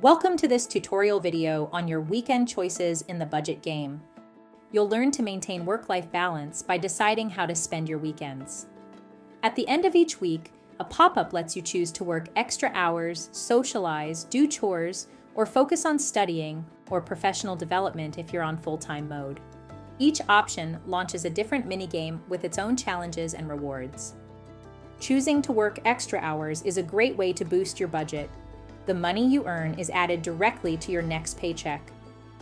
Welcome to this tutorial video on your weekend choices in the budget game. You'll learn to maintain work-life balance by deciding how to spend your weekends. At the end of each week, a pop-up lets you choose to work extra hours, socialize, do chores, or focus on studying or professional development if you're on full-time mode. Each option launches a different minigame with its own challenges and rewards. Choosing to work extra hours is a great way to boost your budget. The money you earn is added directly to your next paycheck.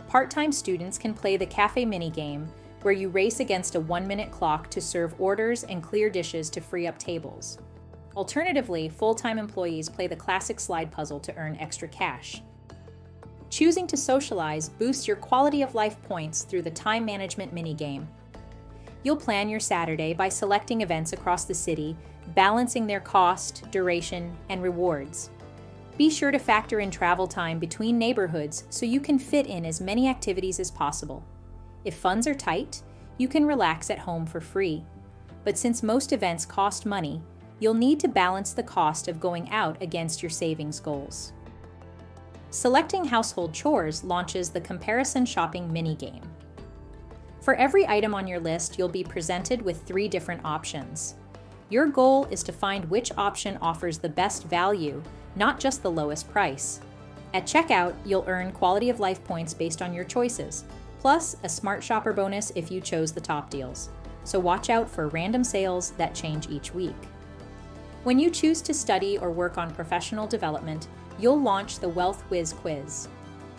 Part-time students can play the cafe minigame, where you race against a 1-minute clock to serve orders and clear dishes to free up tables. Alternatively, full-time employees play the classic slide puzzle to earn extra cash. Choosing to socialize boosts your quality of life points through the time management minigame. You'll plan your Saturday by selecting events across the city, balancing their cost, duration, and rewards. Be sure to factor in travel time between neighborhoods so you can fit in as many activities as possible. If funds are tight, you can relax at home for free. But since most events cost money, you'll need to balance the cost of going out against your savings goals. Selecting household chores launches the comparison shopping minigame. For every item on your list, you'll be presented with 3 different options. Your goal is to find which option offers the best value, not just the lowest price. At checkout, you'll earn quality of life points based on your choices, plus a smart shopper bonus if you chose the top deals. So watch out for random sales that change each week. When you choose to study or work on professional development, you'll launch the Wealth Whiz Quiz.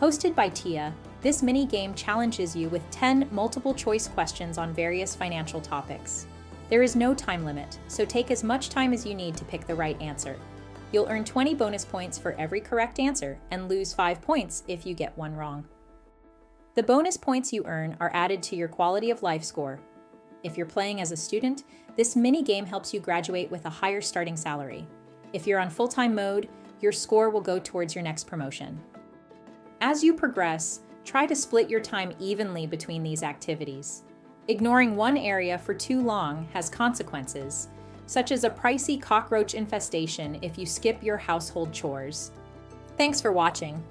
Hosted by Tia, this mini-game challenges you with 10 multiple-choice questions on various financial topics. There is no time limit, so take as much time as you need to pick the right answer. You'll earn 20 bonus points for every correct answer and lose 5 points if you get one wrong. The bonus points you earn are added to your quality of life score. If you're playing as a student, this mini-game helps you graduate with a higher starting salary. If you're on full-time mode, your score will go towards your next promotion. As you progress, try to split your time evenly between these activities. Ignoring one area for too long has consequences, such as a pricey cockroach infestation if you skip your household chores. Thanks for watching.